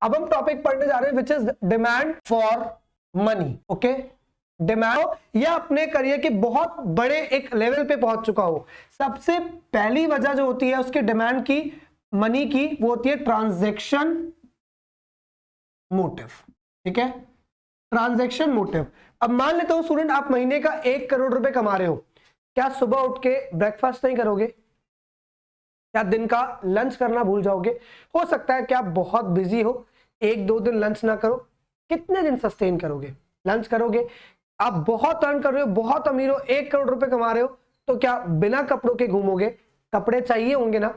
अब हम टॉपिक पढ़ने जा रहे हैं which is demand for money. Okay, demand या अपने करियर के बहुत बड़े एक लेवल पे पहुंच चुका हो, सबसे पहली वजह जो होती है उसकी डिमांड की, मनी की, वो होती है ट्रांजैक्शन मोटिव। ठीक है, ट्रांजैक्शन मोटिव। अब मान लेता हूं स्टूडेंट आप महीने का 1 करोड़ रुपए कमा रहे हो, क्या सुबह उठ के ब्रेकफास्ट नहीं करोगे? क्या दिन का लंच करना भूल जाओगे? हो सकता है कि आप बहुत बिजी हो, 1-2 दिन लंच ना करो, कितने दिन सस्टेन करोगे? लंच करोगे। आप बहुत अर्न कर रहे हो, बहुत अमीर हो, 1 करोड़ रुपए कमा रहे हो, तो क्या बिना कपड़ों के घूमोगे? कपड़े चाहिए होंगे ना।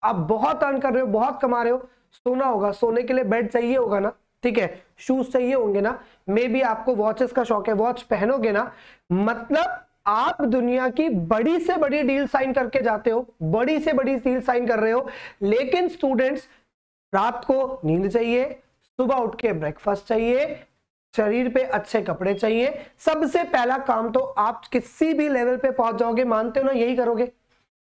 आप बहुत अर्न कर रहे हो, बहुत कमा रहे हो, सोना होगा, सोने के लिए बेड चाहिए होगा ना। ठीक है, शूज चाहिए होंगे ना, मे बी आपको वॉचेस का शौक है, वॉच पहनोगे ना। मतलब आप दुनिया की बड़ी से बड़ी डील साइन करके जाते हो, बड़ी से बड़ी डील साइन कर रहे हो, लेकिन स्टूडेंट्स रात को नींद चाहिए, सुबह उठ के ब्रेकफास्ट चाहिए, शरीर पे अच्छे कपड़े चाहिए। सबसे पहला काम तो आप किसी भी लेवल पे पहुंच जाओगे, मानते हो ना, यही करोगे,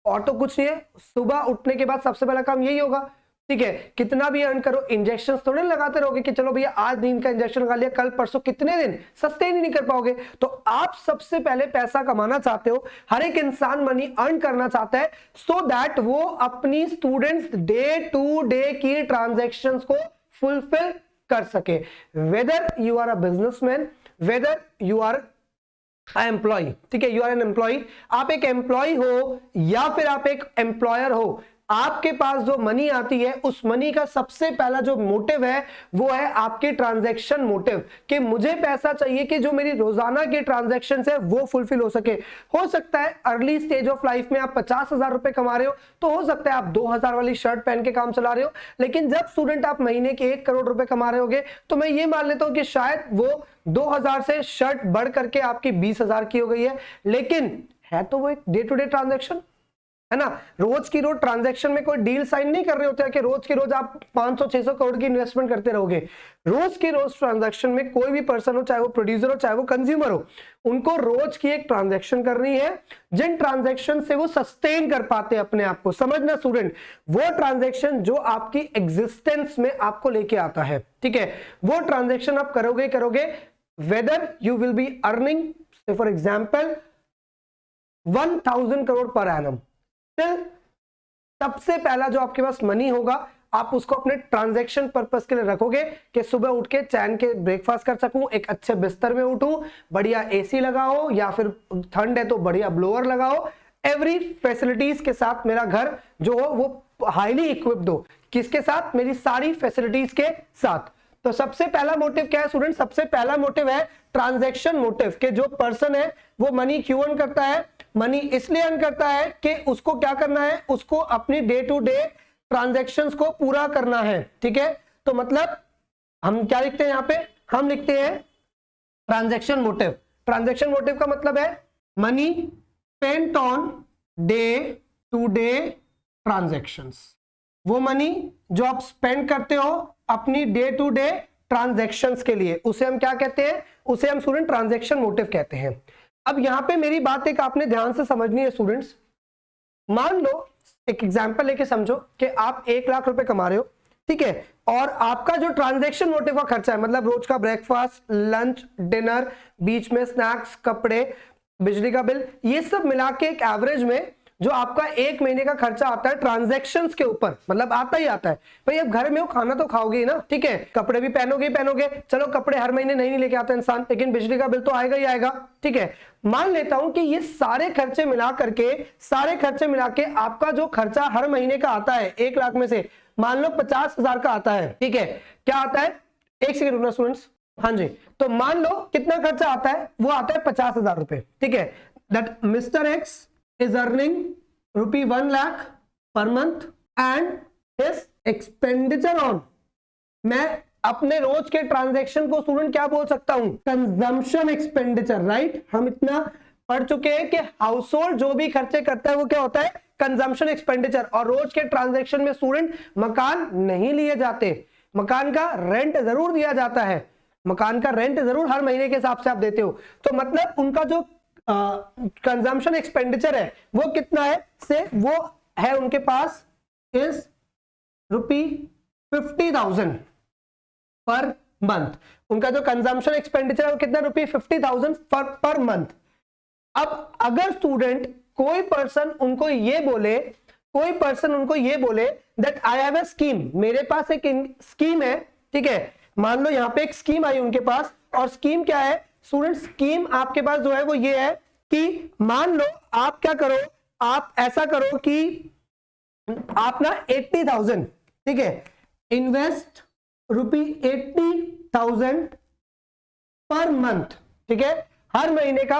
और तो कुछ नहीं है। सुबह उठने के बाद सबसे पहला काम यही होगा। ठीक है, कितना भी अर्न करो, इंजेक्शन थोड़े लगाते रहोगे कि चलो भैया आज नींद का इंजेक्शन लगा लिया, कल परसों, कितने दिन सस्टेन ही नहीं कर पाओगे। तो आप सबसे पहले पैसा कमाना चाहते हो, हर एक इंसान मनी अर्न करना चाहता है, सो दैट वो अपनी स्टूडेंट्स डे टू डे की ट्रांजैक्शंस को फुलफिल कर सके। Whether you are a businessman, whether you are employ, ठीक है, यू आर एन एम्प्लॉय, आप एक एम्प्लॉय हो या फिर आप एक एम्प्लॉयर हो, आपके पास जो मनी आती है उस मनी का सबसे पहला जो मोटिव है वो है आपकी ट्रांजैक्शन मोटिव, कि मुझे पैसा चाहिए कि जो मेरी रोजाना की ट्रांजैक्शन है वो फुलफिल हो सके। हो सकता है अर्ली स्टेज ऑफ लाइफ में आप 50,000 रुपए कमा रहे हो, तो हो सकता है आप 2,000 वाली शर्ट पहन के काम चला रहे हो, लेकिन जब स्टूडेंट आप महीने के 1 करोड़ रुपए कमा रहे होगे, तो मैं ये मान लेता हूं कि शायद वो 2,000 से शर्ट बढ़ करके आपकी 20,000 की हो गई है, लेकिन है तो वो एक डे टू डे ट्रांजैक्शन है ना। रोज की रोज ट्रांजैक्शन में कोई डील साइन नहीं कर रहे होते हैं कि रोज की रोज आप 500-600 करोड़ की इन्वेस्टमेंट करते रहोगे। रोज की रोज ट्रांजैक्शन में कोई भी पर्सन हो, चाहे वो प्रोड्यूसर हो चाहे वो कंज्यूमर हो, उनको रोज की एक ट्रांजैक्शन करनी है, जिन ट्रांजैक्शन से वो सस्टेन कर पाते हैं अपने आप को। समझना स्टूडेंट, वो ट्रांजैक्शन जो आपकी एग्जिस्टेंस में आपको लेके आता है, ठीक है, वो ट्रांजैक्शन आप करोगे whether you will be earning for example 1,000 crore per annum. सबसे पहला जो आपके पास मनी होगा आप उसको अपने ट्रांजैक्शन पर्पस के लिए रखोगे कि सुबह उठ के चैन के ब्रेकफास्ट कर सकूं, एक अच्छे बिस्तर में उठूं, बढ़िया एसी लगाओ या फिर ठंड है तो बढ़िया ब्लोअर लगाओ, एवरी फैसिलिटीज के साथ मेरा घर जो हो वो हाईली इक्विप्ड हो। किसके साथ? मेरी सारी फैसिलिटीज के साथ। तो सबसे पहला मोटिव क्या है स्टूडेंट? सबसे पहला मोटिव है ट्रांजैक्शन मोटिव, कि जो पर्सन है वो मनी क्यों अर्न करता है? मनी इसलिए अर्न करता है कि उसको क्या करना है, उसको अपनी डे टू डे ट्रांजैक्शंस को पूरा करना है। ठीक है, तो मतलब हम क्या लिखते हैं यहां पे? हम लिखते हैं ट्रांजैक्शन मोटिव। ट्रांजैक्शन मोटिव का मतलब है money spent on day to day transactions. वो मनी जो आप स्पेंड करते हो अपनी डे टू डे ट्रांजैक्शंस के लिए, उसे हम क्या कहते हैं? उसे हम स्टूडेंट ट्रांजैक्शन मोटिव कहते हैं। अब यहां पे मेरी बात एक आपने ध्यान से समझनी है स्टूडेंट्स। मान लो एक एग्जांपल लेके समझो कि आप 1 लाख रुपए कमा रहे हो, ठीक है, और आपका जो ट्रांजैक्शन मोटिव का खर्चा है, मतलब रोज का ब्रेकफास्ट, लंच, डिनर, बीच में स्नैक्स, कपड़े, बिजली का बिल, ये सब मिला के एक एवरेज में जो आपका 1 महीने का खर्चा आता है ट्रांजैक्शंस के ऊपर, मतलब आता ही आता है। भाई अब घर में हो, खाना तो खाओगे ही ना, ठीक है, कपड़े भी पहनोगे। चलो कपड़े हर महीने नहीं लेके आता इंसान, लेकिन बिजली का बिल तो आएगा ही आएगा। ठीक है, मान लेता हूं कि ये सारे खर्चे मिला के आपका जो खर्चा हर महीने का आता है 1 लाख में से, मान लो 50,000 का आता है। ठीक है, क्या आता है? एक सेकेंड रुकना स्टूडेंट्स। हाँ जी, तो मान लो कितना खर्चा आता है? वो आता है 50,000 रुपए। ठीक है, that mister x is earning ₹1 lakh per month and his expenditure on, मैं अपने रोज के ट्रांजैक्शन को स्टूडेंट क्या बोल सकता हूं? Consumption expenditure, right. हम इतना पढ़ चुके हैं कि हाउस होल्ड जो भी खर्चे करता है वो क्या होता है? Consumption expenditure. और रोज के ट्रांजैक्शन में स्टूडेंट मकान नहीं लिए जाते, मकान का रेंट जरूर दिया जाता है, मकान का रेंट जरूर हर महीने के हिसाब से आप देते हो। तो मतलब उनका जो कंजम्पशन एक्सपेंडिचर है वो कितना है? से वो है उनके पास इज ₹50,000। Per month. उनका जो कंजम्पशन एक्सपेंडिचर है वो कितना रुपये 50,000 पर मंथ। अब अगर स्टूडेंट कोई पर्सन उनको ये बोले that I have a scheme, मेरे पास एक स्कीम है, ठीक है, मान लो यहाँ पे एक स्कीम आई उनके पास, और स्कीम क्या है स्टूडेंट, स्कीम आपके पास जो है वो ये है कि मान लो आप क्या करो, आप ऐसा करो कि आप ना 80,000, ठीक है, इन्वेस्ट ₹80,000 पर मंथ, ठीक है, हर महीने का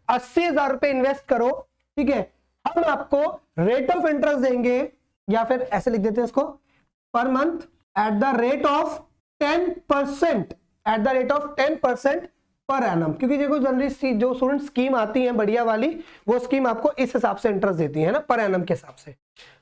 80,000 रुपए इन्वेस्ट करो, ठीक है, हम आपको रेट ऑफ इंटरेस्ट देंगे, या फिर ऐसे लिख देते हैं इसको, per month at the rate of 10%, per annum, क्योंकि देखो जनरली जो स्टूडेंट स्कीम आती है बढ़िया वाली, वो स्कीम आपको इस हिसाब से इंटरेस्ट देती है ना, पर एनम के हिसाब से।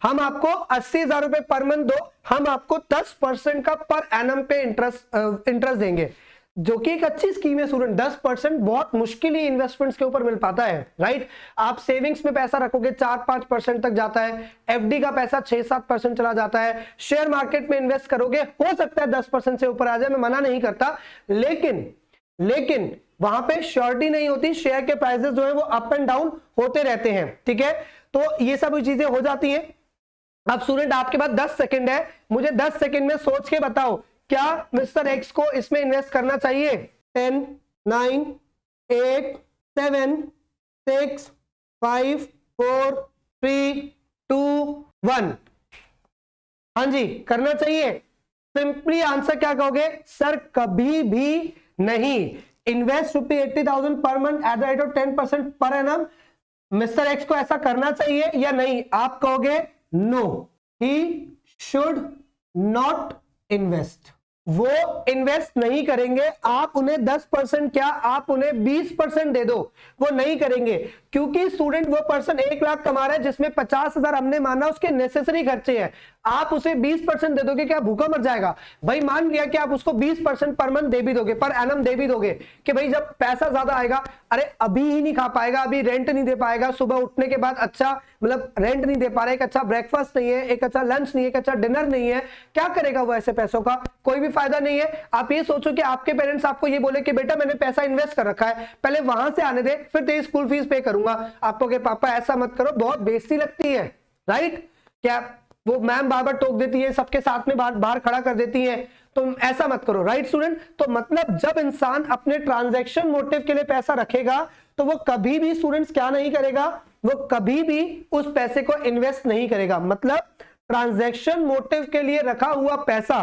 हम आपको 80,000 रुपए पर मंथ दो, हम आपको 10% का पर एनम पे इंटरेस्ट देंगे, जो कि एक अच्छी स्कीम है स्टूडेंट। 10% बहुत मुश्किल ही इन्वेस्टमेंट्स के ऊपर मिल पाता है, राइट। आप सेविंग्स में पैसा रखोगे 4-5% तक जाता है, एफडी का पैसा 6-7% चला जाता है, शेयर मार्केट में इन्वेस्ट करोगे हो सकता है 10% से ऊपर आ जाए, मैं मना नहीं करता, लेकिन वहां पे श्योरिटी नहीं होती, शेयर के प्राइसेस जो है वो अप एंड डाउन होते रहते हैं, ठीक है, तो ये सब चीजें हो जाती हैं। अब स्टूडेंट आपके पास 10 सेकंड है, मुझे 10 सेकंड में सोच के बताओ क्या मिस्टर एक्स को इसमें इन्वेस्ट करना चाहिए? 10, 9, 8, 7, 6, 5, 4, 3, 2, 1। हाँ जी, करना चाहिए। सिंपली आंसर क्या कहोगे? सर कभी भी नहीं। Invest ₹80,000 per month at the rate of 10% per annum. Mister x को ऐसा करना चाहिए या नहीं? आप कहोगे no, he should not invest. वो इन्वेस्ट नहीं करेंगे। आप उन्हें 10% क्या, आप उन्हें 20% दे दो, वो नहीं करेंगे, क्योंकि स्टूडेंट वो पर्सन 1 लाख कमा रहा है जिसमें 50,000 हमने माना उसके नेसेसरी खर्चे हैं। आप उसे 20% दे दोगे, क्या भूखा मर जाएगा? भाई मान लिया कि आप उसको 20% पर मंथ दे भी दोगे, पर एनम दे भी दोगे, कि भाई जब पैसा ज्यादा आएगा, अरे अभी ही नहीं खा पाएगा, अभी रेंट नहीं दे पाएगा, सुबह उठने के बाद अच्छा मतलब रेंट नहीं दे पा रहा है, एक अच्छा ब्रेकफास्ट नहीं है, एक अच्छा लंच नहीं है, एक अच्छा डिनर नहीं है, क्या करेगा वो ऐसे पैसों का? कोई भी फायदा नहीं है। आप ये सोचो कि आपके पेरेंट्स आपको ये बोले कि बेटा मैंने पैसा इन्वेस्ट कर रखा है, पहले वहां से आने दे, फिर तेरी स्कूल फीस पे करूंगा। आपको के पापा ऐसा मत करो, बहुत बेइज्जती लगती है, राइट? क्या वो मैम बार बार टोक देती है, सबके साथ में बाहर खड़ा कर देती है, तो ऐसा मत करो, राइट स्टूडेंट? तो मतलब जब इंसान अपने ट्रांजैक्शन मोटिव के लिए पैसा रखेगा तो वो कभी भी स्टूडेंट्स क्या नहीं करेगा, वो कभी भी उस पैसे को इन्वेस्ट नहीं करेगा। मतलब ट्रांजैक्शन मोटिव के लिए रखा हुआ पैसा,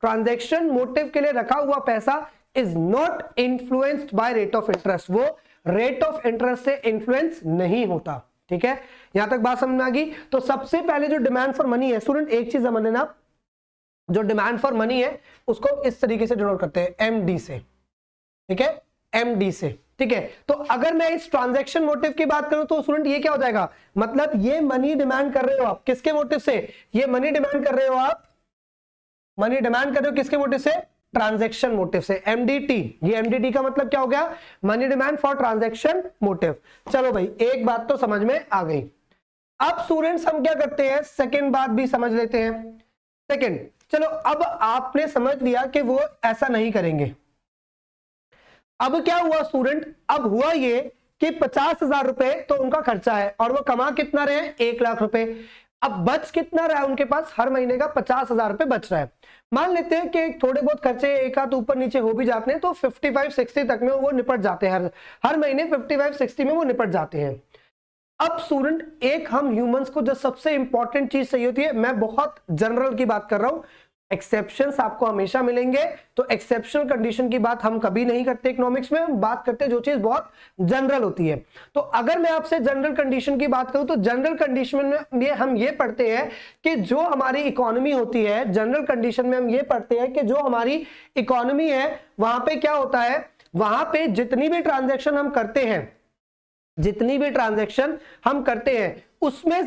ट्रांजैक्शन मोटिव के लिए रखा हुआ पैसा is not influenced by rate of interest. वो रेट ऑफ इंटरेस्ट से इन्फ्लुएंस नहीं होता, ठीक है? यहां तक बात समझ में आ गई? तो सबसे पहले जो डिमांड फॉर मनी है स्टूडेंट, एक चीज समझ लेना, जो डिमांड फॉर मनी है उसको इस तरीके से डिनोट करते हैं, एमडी से, ठीक है? एमडी से, ठीक है? तो अगर मैं इस ट्रांजैक्शन मोटिव की बात करूं तो स्टूडेंट ये क्या हो जाएगा? मतलब ये मनी डिमांड कर रहे हो आप किसके मोटिव से? ये मनी डिमांड कर रहे हो आप, मनी डिमांड कर रहे हो किसके मोटिव से? ट्रांजैक्शन मोटिव से, एमडीटी। ये एमडीटी का मतलब क्या हो गया? Money demand for transaction motive. चलो भाई, एक बात तो समझ में आ गई। अब स्टूडेंट्स हम क्या करते हैं, सेकंड बात भी समझ लेते हैं। सेकंड, चलो अब आपने समझ लिया कि वो ऐसा नहीं करेंगे। अब क्या हुआ स्टूडेंट? अब हुआ ये कि 50,000 रुपए तो उनका खर्चा है और वो कमा कितना रहे हैं? 1 लाख रुपए। अब बच कितना रहा है उनके पास? हर महीने का 50,000 रुपए बच रहा है। मान लेते हैं कि थोड़े बहुत खर्चे एक हाथ ऊपर नीचे हो भी जाते हैं तो 55-60 तक में वो निपट जाते हैं, हर महीने 55-60 में वो निपट जाते हैं। अब स्टूडेंट एक हम ह्यूमंस को जो सबसे इंपॉर्टेंट चीज चाहिए होती है, मैं बहुत जनरल की बात कर रहा हूं, एक्सेप्शंस आपको हमेशा मिलेंगे, तो एक्सेप्शनल कंडीशन की बात हम कभी नहीं करते इकोनॉमिक्स में, हम बात करते हैं जो चीज बहुत जनरल होती है। तो अगर मैं आपसे जनरल कंडीशन की बात करूं तो जनरल कंडीशन में हम ये पढ़ते हैं कि जो हमारी इकोनॉमी होती है, जनरल कंडीशन में हम ये पढ़ते हैं कि जो हमारी इकोनॉमी है वहां पे क्या होता है, वहां पे जितनी भी ट्रांजैक्शन हम करते हैं, जितनी भी ट्रांजैक्शन हम करते हैं उसमें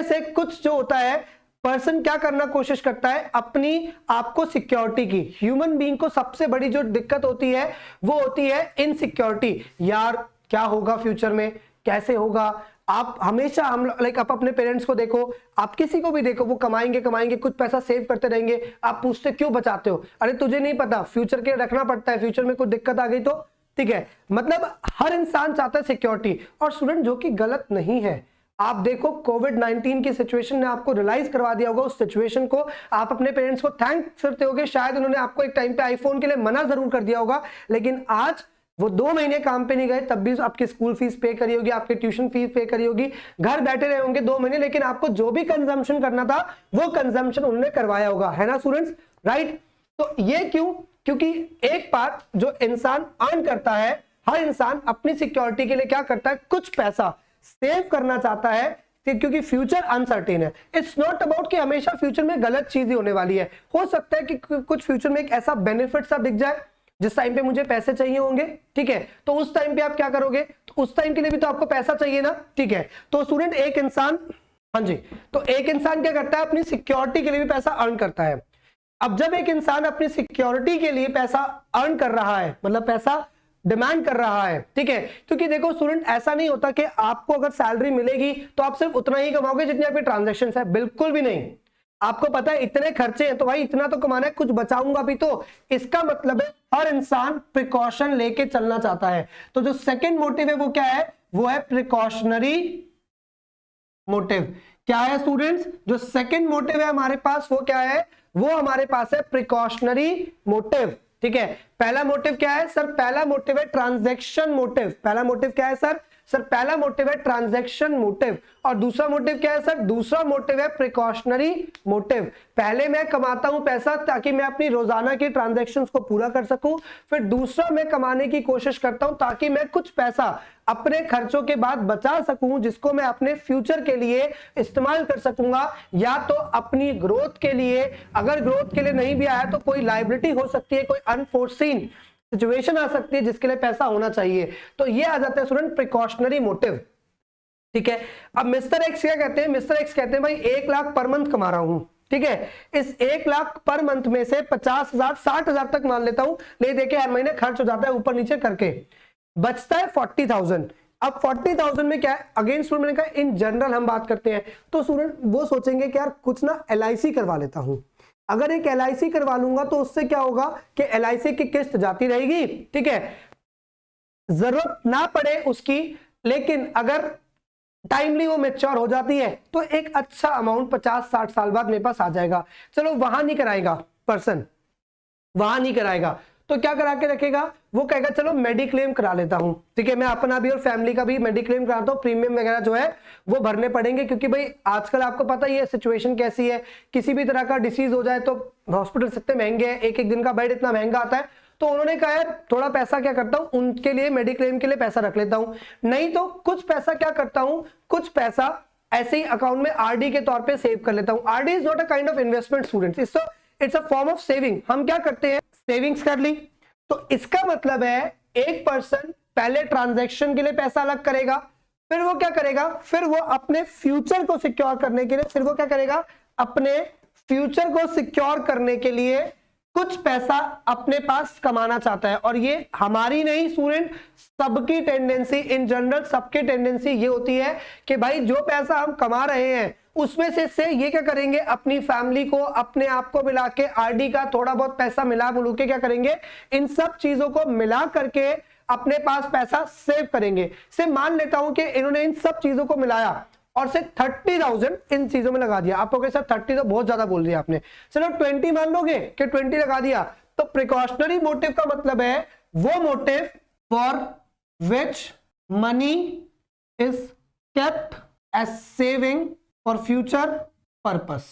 से कुछ जो होता है, पर्सन क्या करना कोशिश करता है, अपनी आपको सिक्योरिटी की। ह्यूमन बीइंग को सबसे बड़ी जो दिक्कत होती है वो होती है इनसिक्योरिटी। यार क्या होगा फ्यूचर में, कैसे होगा, आप हमेशा हम लाइक आप अपने पेरेंट्स को देखो, आप किसी को भी देखो, वो कमाएंगे कमाएंगे कुछ पैसा सेव करते रहेंगे, आप पूछते क्यों बचाते हो, अरे तुझे नहीं पता फ्यूचर के रखना पड़ता है, फ्यूचर में कुछ दिक्कत आ गई तो, ठीक है। मतलब हर इंसान चाहता है सिक्योरिटी, और स्टूडेंट जो कि गलत नहीं है। आप देखो कोविड-19 की सिचुएशन ने आपको रियलाइज करवा दिया होगा, उस सिचुएशन को आप अपने पेरेंट्स को थैंक करते होगे, शायद उन्होंने आपको एक टाइम पे आईफोन के लिए मना जरूर कर दिया होगा, लेकिन आज वो 2 महीने काम पे नहीं गए, तब भी आपकी स्कूल फीस पे करी होगी, आपकी ट्यूशन फीस पे करी होगी, घर बैठे रहे होंगे 2 महीने, लेकिन आपको जो भी कंजम्पशन करना था वो कंजम्पशन उन्होंने करवाया होगा, है ना स्टूडेंट्स, राइट। तो ये क्यों, क्योंकि एक बात जो इंसान अर्न करता है, हर इंसान अपनी सिक्योरिटी के लिए क्या करता है, कुछ पैसा सेव करना चाहता है, क्योंकि फ्यूचर अनसर्टेन है। इट्स नॉट अबाउट कि हमेशा फ्यूचर में गलत चीजें होने वाली है, हो सकता है कि कुछ फ्यूचर में एक ऐसा बेनिफिट सा दिख जाए जिस टाइम पे मुझे पैसे चाहिए होंगे, ठीक है, तो उस टाइम पे आप क्या करोगे, तो उस टाइम के लिए भी तो आपको पैसा चाहिए ना, ठीक है। तो स्टूडेंट एक इंसान, हाँ जी, तो एक इंसान क्या करता है, अपनी सिक्योरिटी के लिए भी पैसा अर्न करता है। अब जब एक इंसान अपनी सिक्योरिटी के लिए पैसा अर्न कर रहा है, मतलब पैसा डिमांड कर रहा है, ठीक है, क्योंकि देखो स्टूडेंट ऐसा नहीं होता कि आपको अगर सैलरी मिलेगी तो आप सिर्फ उतना ही कमाओगे जितनी आपकी ट्रांजैक्शंस है, बिल्कुल भी नहीं। आपको पता है इतने खर्चे हैं तो भाई इतना तो कमाना है, कुछ बचाऊंगा भी तो। इसका मतलब है हर इंसान प्रिकॉशन लेके चलना चाहता है। तो जो सेकंड मोटिव है वो क्या है, वो है प्रिकॉशनरी मोटिव। क्या है स्टूडेंट्स, जो सेकंड मोटिव है हमारे पास वो क्या है, वो हमारे पास है प्रिकॉशनरी मोटिव, ठीक है। पहला मोटिव क्या है सर, पहला मोटिव है ट्रांजैक्शन मोटिव। पहला मोटिव क्या है सर, सर पहला मोटिव है ट्रांजैक्शन मोटिव, और दूसरा मोटिव क्या है सर, दूसरा मोटिव है प्रिकॉशनरी मोटिव। पहले मैं कमाता हूं पैसा ताकि मैं अपनी रोजाना की ट्रांजैक्शंस को पूरा कर सकूं, फिर दूसरा मैं कमाने की कोशिश करता हूं ताकि मैं कुछ पैसा अपने खर्चों के बाद बचा सकूं, जिसको मैं अपने फ्यूचर के लिए इस्तेमाल कर सकूंगा, या तो अपनी ग्रोथ के लिए, अगर ग्रोथ के लिए नहीं भी आया तो कोई लायबिलिटी हो सकती है, कोई अनफोर्सीन सिचुएशन आ सकती है जिसके लिए पैसा होना चाहिए। तो ये आ जाता है स्टूडेंट प्रिकॉशनरी मोटिव, ठीक है। अब मिस्टर एक्स क्या कहते हैं, मिस्टर एक्स कहते हैं भाई 1 लाख पर मंथ कमा रहा हूं, ठीक है, इस 1 लाख पर मंथ में से 50,000 60,000 तक मान लेता हूं, ले देके हर महीने खर्च हो जाता है ऊपर नीचे करके, बचता है 40,000। अब 40,000 में क्या है, अगेन स्टूडेंट मैंने कहा इन जनरल हम बात करते हैं, तो स्टूडेंट वो सोचेंगे कि यार कुछ ना LIC करवा लेता हूं। अगर एक LIC करवा लूंगा तो उससे क्या होगा कि LIC की किस्त जाती रहेगी, ठीक है, जरूरत ना पड़े उसकी, लेकिन अगर टाइमली वो मैच्योर हो जाती है तो एक अच्छा अमाउंट 50-60 साल बाद मेरे पास आ जाएगा। चलो वहां नहीं कराएगा पर्सन, वहां नहीं कराएगा तो क्या करा के रखेगा, वो कहेगा चलो मेडिक्लेम करा लेता हूं, ठीक है, मैं अपना भी और फैमिली का भी मेडिक्लेम कराता हूं, प्रीमियम वगैरह जो है वो भरने पड़ेंगे, क्योंकि भाई आजकल आपको पता ही है सिचुएशन कैसी है, किसी भी तरह का डिसीज हो जाए तो हॉस्पिटल इतने महंगे हैं, एक एक दिन का बेड इतना महंगा आता है, तो उन्होंने कहा यार थोड़ा पैसा क्या करता हूं उनके लिए मेडिक्लेम के लिए पैसा रख लेता हूं, नहीं तो कुछ पैसा क्या करता हूं, कुछ पैसा ऐसे ही अकाउंट में RD के तौर पे सेव कर लेता हूं। RD is not a kind of investment students, it's a form of saving. हम क्या करते हैं, सेविंग्स कर ली, तो इसका मतलब है एक पर्सन पहले ट्रांजैक्शन के लिए पैसा अलग करेगा, फिर वो क्या करेगा, फिर वो अपने फ्यूचर को सिक्योर करने के लिए, फिर वो क्या करेगा, अपने फ्यूचर को सिक्योर करने के लिए कुछ पैसा अपने पास कमाना चाहता है। और ये हमारी नहीं स्टूडेंट, सबकी टेंडेंसी, इन जनरल सबकी टेंडेंसी ये होती है कि भाई जो पैसा हम कमा रहे हैं उसमें से ये क्या करेंगे, अपनी फैमिली को, अपने आप को मिला के, RD का थोड़ा बहुत पैसा मिला बुलू के क्या करेंगे, इन सब चीजों को मिला करके अपने पास पैसा सेव करेंगे। से मान लेता हूं कि इन्होंने इन सब चीजों को मिलाया और से 30,000 इन चीजों में लगा दिया। आप लोग सर 30 तो बहुत ज्यादा बोल दिया आपने, चलो 20 मान लोगे कि 20 लगा दिया, तो प्रिकॉशनरी मोटिव का मतलब है वो motive for which money is kept as saving for future purpose,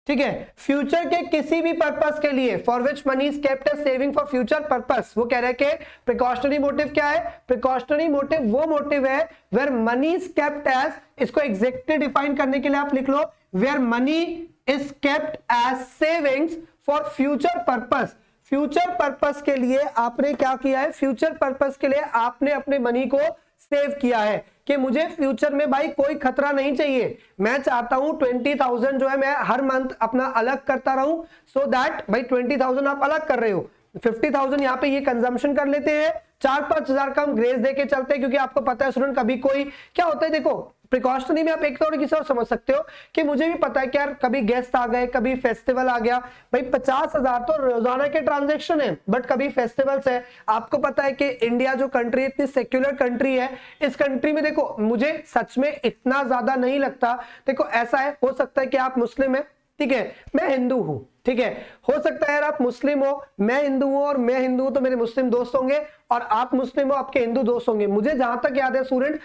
ठीक है, फ्यूचर के किसी भी पर्पस के लिए, for which money is kept as saving for future purpose. वो कह रहे हैं कि प्रिकॉशनरी मोटिव क्या है, प्रिकॉशनरी मोटिव वो मोटिव है where money is kept as, इसको एग्जैक्टली डिफाइन करने के लिए आप लिख लो, where money is kept as savings for future purpose. Future purpose के लिए आपने क्या किया है, फ्यूचर पर्पस के लिए आपने अपने मनी को सेव किया है कि मुझे फ्यूचर में भाई कोई खतरा नहीं चाहिए, मैं चाहता हूं 20,000 जो है मैं हर मंथ अपना अलग करता रहूं, सो दैट भाई 20,000 आप अलग कर रहे हो, 50,000 यहाँ पे ये कंजम्पशन कर लेते हैं, 4-5 हजार का हम ग्रेस देके चलते हैं, क्योंकि आपको पता है स्टूडेंट कभी कोई क्या होता है, देखो प्रिकॉशनरी में आप एक तौर किसी और समझ सकते हो कि मुझे भी पता है कि यार कभी गेस्ट आ गए, कभी फेस्टिवल आ गया, भाई 50,000 तो रोजाना के ट्रांजेक्शन है, बट कभी फेस्टिवल्स है। आपको पता है कि इंडिया जो कंट्री इतनी सेक्युलर कंट्री है, इस कंट्री में देखो मुझे सच में इतना ज्यादा नहीं लगता। देखो ऐसा है, हो सकता है कि आप मुस्लिम है, ठीक है, मैं हिंदू हूं, ठीक है, हो सकता है यार आप मुस्लिम हो, मैं हिंदू हूं, और मैं हिंदू हूं तो मेरे मुस्लिम दोस्त होंगे, और आप मुस्लिम हो, आपके हिंदू दोस्त होंगे। मुझे जहां तक याद है स्टूडेंट,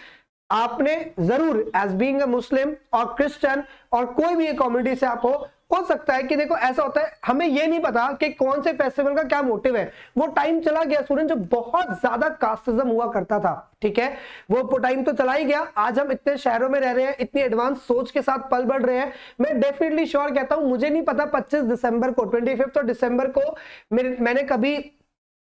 आपने जरूर एज बीइंग अ मुस्लिम और क्रिश्चियन और कोई भी कम्युनिटी से आप हो सकता है कि देखो ऐसा होता है, हमें ये नहीं पता कि कौन से फेस्टिवल का क्या मोटिव है। वो टाइम चला गया स्टूडेंट, जो बहुत ज्यादा कास्टिज्म हुआ करता था, ठीक है, वो टाइम तो चला ही गया। आज हम इतने शहरों में रह रहे हैं, इतनी एडवांस सोच के साथ पल बढ़ रहे हैं। मैं डेफिनेटली श्योर कहता हूं, मुझे नहीं पता 25 दिसंबर को, 25 दिसंबर को मैंने कभी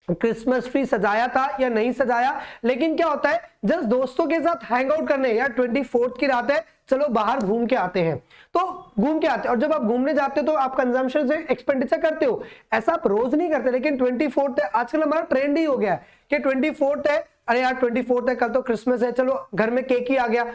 क्रिसमस ट्री सजाया था या नहीं सजाया, लेकिन क्या होता है, जस्ट दोस्तों के साथ हैंग आउट करने, यार 24 की रात है, चलो बाहर घूम के आते हैं, तो घूम के आते हैं। और जब आप घूमने जाते हो तो आप कंजम्पशन से एक्सपेंडिचर करते हो, ऐसा आप रोज नहीं करते, लेकिन 24 है, आजकल हमारा ट्रेंड ही हो गया है कि 24 है, अरे यार 24 है, कल तो क्रिसमस है, चलो घर में केक ही आ गया।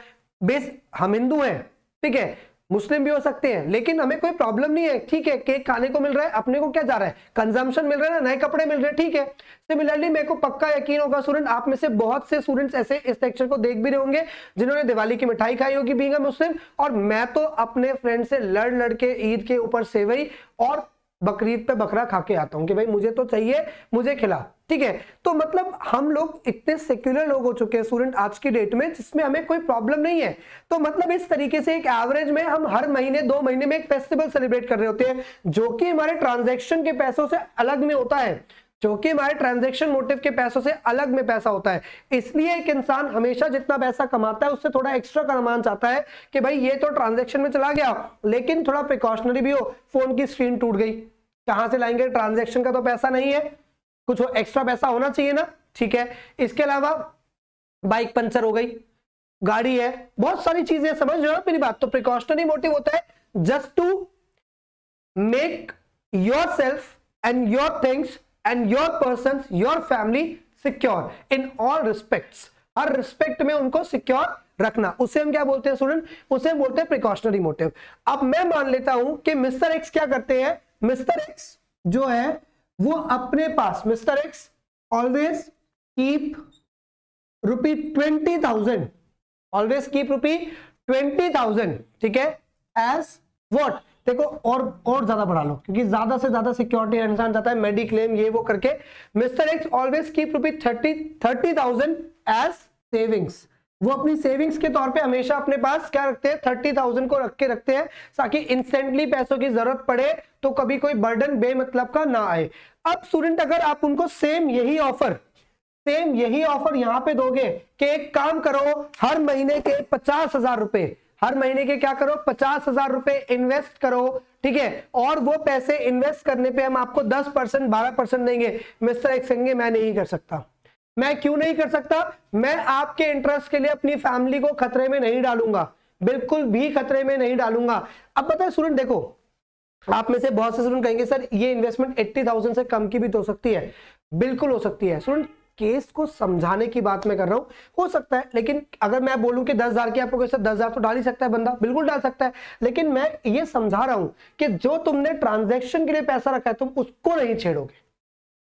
बेस हम हिंदू हैं, ठीक है, मुस्लिम भी हो सकते हैं, लेकिन हमें कोई प्रॉब्लम नहीं है, ठीक है, केक खाने को मिल रहा है, अपने को क्या जा रहा है, कंजम्पशन मिल रहा है ना, नए कपड़े मिल रहे हैं, ठीक है। सिमिलरली मेरे को पक्का यकीन होगा स्टूडेंट, आप में से बहुत से स्टूडेंट्स ऐसे इस लेक्चर को देख भी रहे होंगे जिन्होंने दिवाली की मिठाई खाई होगी बीइंग अ मुस्लिम, और मैं तो अपने फ्रेंड से लड़ के ईद के ऊपर सेवई और बकरीद पे बकरा खा के आता हूं कि भाई मुझे तो चाहिए, मुझे खिला, ठीक है। तो मतलब हम लोग इतने सेक्युलर लोग हो चुके हैं स्टूडेंट आज की डेट में, जिसमें हमें कोई प्रॉब्लम नहीं है। तो मतलब इस तरीके से एक एवरेज में हम हर महीने 2 महीने में एक फेस्टिवल सेलिब्रेट कर रहे होते हैं, जो कि हमारे ट्रांजैक्शन के पैसों से अलग में होता है, जो कि हमारे ट्रांजैक्शन मोटिव के पैसों से अलग में पैसा होता है। इसलिए एक इंसान हमेशा जितना पैसा कमाता है उससे थोड़ा एक्स्ट्रा कमाना चाहता है कि भाई ये तो ट्रांजैक्शन में चला गया, लेकिन थोड़ा प्रिकॉशनरी भी हो, फोन की स्क्रीन टूट गई, कहां से लाएंगे, ट्रांजैक्शन का तो पैसा नहीं है, कुछ एक्स्ट्रा पैसा होना चाहिए ना, ठीक है। इसके अलावा बाइक पंचर हो गई, गाड़ी है, बहुत सारी चीजें, समझ रहे हो मेरी बात। तो प्रिकॉशनरी मोटिव होता है just to make yourself and your things and your persons, your family secure in all respects, हर रिस्पेक्ट में उनको सिक्योर रखना, उसे हम क्या बोलते हैं स्टूडेंट, उसे हम बोलते हैं प्रिकॉशनरी मोटिव। अब मैं मान लेता हूं कि मिस्टर एक्स क्या करते हैं, मिस्टर एक्स जो है वो अपने पास, mister X always keep ₹20,000, always keep ₹20,000, ठीक है, एज व्हाट, देखो और ज्यादा बढ़ा लो क्योंकि ज्यादा से ज्यादा सिक्योरिटी इंसान चाहता है, मेडिक्लेम ये वो करके। Mister X always keep ₹30,000 as savings, वो अपनी सेविंग्स के तौर पे हमेशा अपने पास क्या रखते हैं, 30,000 को रखते हैं, ताकि इंस्टेंटली पैसों की जरूरत पड़े तो कभी कोई बर्डन बेमतलब का ना आए। अब स्टूडेंट अगर आप उनको सेम यही ऑफर यहां पे दोगे कि एक काम करो, हर महीने के 50,000 रुपए, हर महीने के क्या करो, 50,000 रुपए इन्वेस्ट करो, ठीक है, और वो पैसे इन्वेस्ट करने पे हम आपको 10% 12% देंगे। मिस्टर एक्स कहेंगे मैं नहीं कर सकता। मैं क्यों नहीं कर सकता, मैं आपके इंटरेस्ट के लिए अपनी फैमिली को खतरे में नहीं डालूंगा, बिल्कुल भी खतरे में नहीं डालूंगा। अब पता है स्टूडेंट, देखो आप में से बहुत से स्टूडेंट कहेंगे सर ये इन्वेस्टमेंट 80,000 से कम की भी तो हो सकती है, बिल्कुल हो सकती है स्टूडेंट, केस को समझाने की बात मैं कर रहा हूं, हो सकता है। लेकिन अगर मैं बोलूं कि 10,000 की, आपको कैसे 10,000 तो डाल ही सकता है बंदा, बिल्कुल डाल सकता है, लेकिन मैं ये समझा रहा हूं कि जो तुमने ट्रांजैक्शन के लिए पैसा रखा है तुम उसको नहीं छेड़ोगे,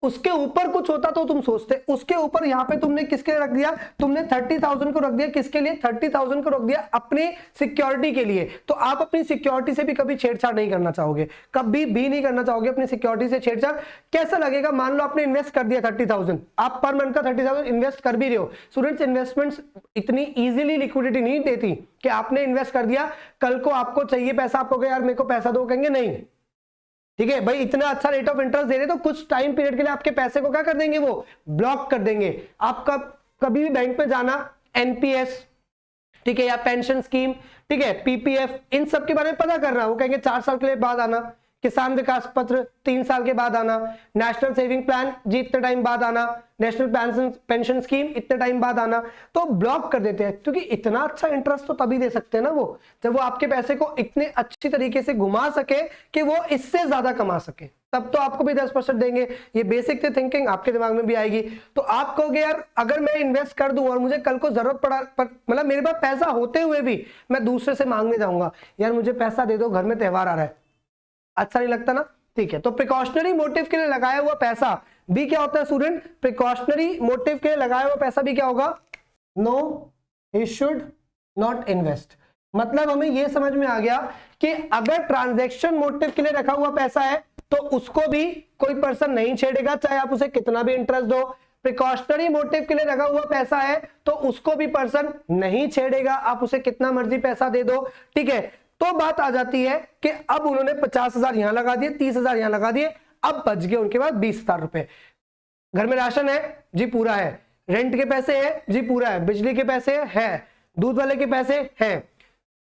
उसके ऊपर कुछ होता तो तुम सोचते, उसके ऊपर यहाँ पे तुमने किसके लिए रख दिया, तुमने 30,000 को रख दिया, किसके लिए, 30,000 को रख दिया अपने सिक्योरिटी के लिए। तो आप अपनी सिक्योरिटी से भी कभी छेड़छाड़ नहीं करना चाहोगे, कभी भी नहीं करना चाहोगे अपनी सिक्योरिटी से छेड़छाड़। कैसा लगेगा, मान लो आपने इन्वेस्ट कर दिया 30,000, आप पर मंथ का 30,000 इन्वेस्ट कर भी रहे हो। स्टूडेंट्स इन्वेस्टमेंट्स इतनी इजीली लिक्विडिटी नहीं देती कि आपने इन्वेस्ट कर दिया, कल को आपको चाहिए पैसा, आपको यार मेरे को पैसा दो, कहेंगे नहीं, ठीक है भाई इतना अच्छा रेट ऑफ इंटरेस्ट दे रहे तो कुछ टाइम पीरियड के लिए आपके पैसे को क्या कर देंगे, वो ब्लॉक कर देंगे। आपका कभी भी बैंक में जाना, एनपीएस, ठीक है, या पेंशन स्कीम, ठीक है, पीपीएफ, इन सब के बारे में पता करना, वो कहेंगे 4 साल के लिए बाद आना, किसान विकास पत्र 3 साल के बाद आना, नेशनल सेविंग प्लान जी इतने टाइम बाद आना, नेशनल पेंशन स्कीम इतने टाइम बाद आना, तो ब्लॉक कर देते हैं। क्योंकि इतना अच्छा इंटरेस्ट तो तभी दे सकते हैं ना वो, जब वो आपके पैसे को इतने अच्छी तरीके से घुमा सके कि वो इससे ज्यादा कमा सके। तब तो आपको भी 10% देंगे। ये बेसिक थे थिंकिंग, आपके दिमाग में भी आएगी। तो आप कहोगे यार अगर मैं इन्वेस्ट कर दूं और मुझे कल को जरूरत पड़ा मतलब मेरे पास पैसा होते हुए भी मैं दूसरे से मांगने जाऊंगा, यार मुझे पैसा दे दो, घर में त्योहार आ रहा है, अच्छा नहीं लगता ना। ठीक है, तो प्रिकॉशनरी मोटिव के लिए लगाया हुआ पैसा भी क्या होता है स्टूडेंट? प्रिकॉशनरी मोटिव के लिए लगाया हुआ पैसा भी क्या होगा? No, he should not invest. मतलब हमें यह समझ में आ गया कि अगर ट्रांजैक्शन मोटिव के लिए रखा हुआ पैसा है तो उसको भी कोई पर्सन नहीं छेड़ेगा, चाहे आप उसे कितना भी इंटरेस्ट दो। प्रिकॉशनरी मोटिव के लिए रखा हुआ पैसा है तो उसको भी पर्सन नहीं छेड़ेगा, आप उसे कितना मर्जी पैसा दे दो। ठीक है, तो बात आ जाती है कि अब उन्होंने 50,000 यहां लगा दिए, 30,000 यहां लगा दिए, अब बच गए उनके पास 20,000 रुपए। घर में राशन है जी, पूरा है। रेंट के पैसे है जी, पूरा है। बिजली के पैसे है, दूध वाले के पैसे हैं,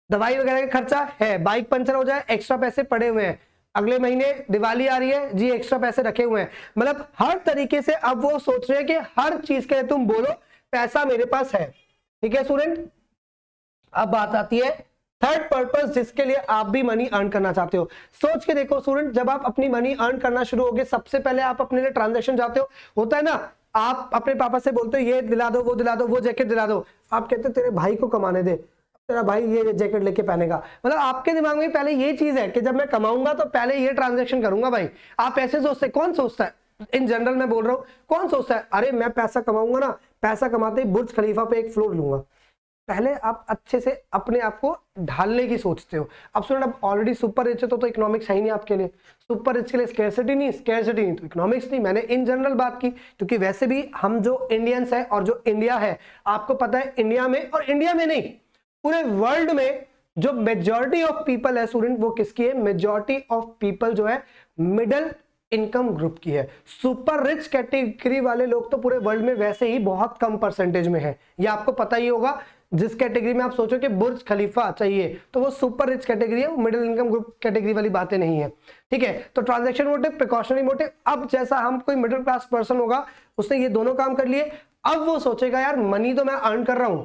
दवाई वगैरह का खर्चा है, बाइक पंचर हो जाए एक्स्ट्रा पैसे पड़े हुए हैं, अगले महीने दिवाली आ रही है जी, एक्स्ट्रा पैसे रखे हुए हैं। मतलब हर तरीके से अब वो सोच रहे हैं कि हर चीज के लिए तुम बोलो पैसा मेरे पास है। ठीक है स्टूडेंट, अब बात आती है थर्ड पर्पस जिसके लिए आप भी मनी अर्न करना चाहते हो। सोच के देखो स्टूडेंट, जब आप अपनी मनी अर्न करना शुरू होगे, सबसे पहले आप अपने लिए ट्रांजैक्शन जाते हो, होता है ना, आप अपने पापा से बोलते हो ये दिला दो, वो दिला दो, वो जैकेट दिला दो, आप कहते हो तेरे भाई को कमाने दे, तेरा भाई ये जैकेट लेके पहनेगा। मतलब आपके दिमाग में पहले ये चीज है कि जब मैं कमाऊंगा तो पहले ये ट्रांजैक्शन करूंगा भाई। आप ऐसे सोचते, कौन सोचता है, इन जनरल मैं बोल रहा हूं, कौन सोचता है अरे मैं पैसा कमाऊंगा ना, पैसा कमाते ही बुर्ज खलीफा पे एक फ्लोर लूंगा। पहले आप अच्छे से अपने आप को ढालने की सोचते हो। अब सुनो, अब ऑलरेडी सुपर रिच है तो इकोनॉमिक्स है ही नहीं आपके लिए। सुपर रिच के लिए स्कैर्सिटी नहीं, स्कैर्सिटी नहीं तो इकोनॉमिक्स नहीं। मैंने इन जनरल बात की क्योंकि वैसे भी हम जो इंडियंस है और जो इंडिया है, आपको पता है इंडिया में, और इंडिया में नहीं पूरे वर्ल्ड में जो मेजॉरिटी ऑफ पीपल है स्टूडेंट, वो किसकी है? मेजॉरिटी ऑफ पीपल जो है मिडिल इनकम ग्रुप की है। सुपर रिच कैटेगरी वाले लोग तो पूरे वर्ल्ड में वैसे ही बहुत कम परसेंटेज में है, ये आपको पता ही होगा। जिस कैटेगरी में आप सोचो कि बुर्ज खलीफा चाहिए तो वो सुपर रिच कैटेगरी है, वो मिडिल इनकम ग्रुप कैटेगरी वाली बातें नहीं है। ठीक है, तो ट्रांजैक्शन मोटिव, प्रिकॉशनरी मोटिव। अब जैसा हम कोई मिडिल क्लास पर्सन होगा, उसने ये दोनों काम कर लिए, अब वो सोचेगा यार मनी तो मैं अर्न कर रहा हूं,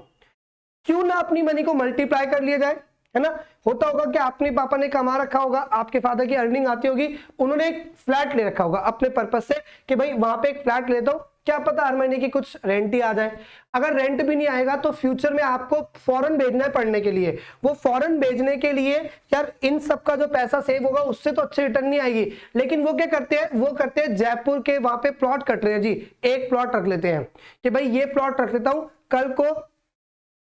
क्यों ना अपनी मनी को मल्टीप्लाई कर लिया जाए, है ना। होता होगा कि अपने पापा ने कमा रखा होगा, आपके फादर की अर्निंग आती होगी, उन्होंने एक फ्लैट ले रखा होगा अपने पर्पस से कि भाई वहां पे एक फ्लैट लेता हूं, क्या पता हर महीने की कुछ रेंट ही आ जाए। अगर रेंट भी नहीं आएगा तो फ्यूचर में आपको फॉरेन भेजना है पढ़ने के लिए, वो फॉरेन भेजने के लिए यार इन सब का जो पैसा सेव होगा उससे तो अच्छी रिटर्न नहीं आएगी। लेकिन वो क्या करते हैं, वो करते हैं जयपुर के वहां पे प्लॉट कट रहे हैं जी, एक प्लॉट रख लेते हैं कि भाई ये प्लॉट रख लेता हूं, कल को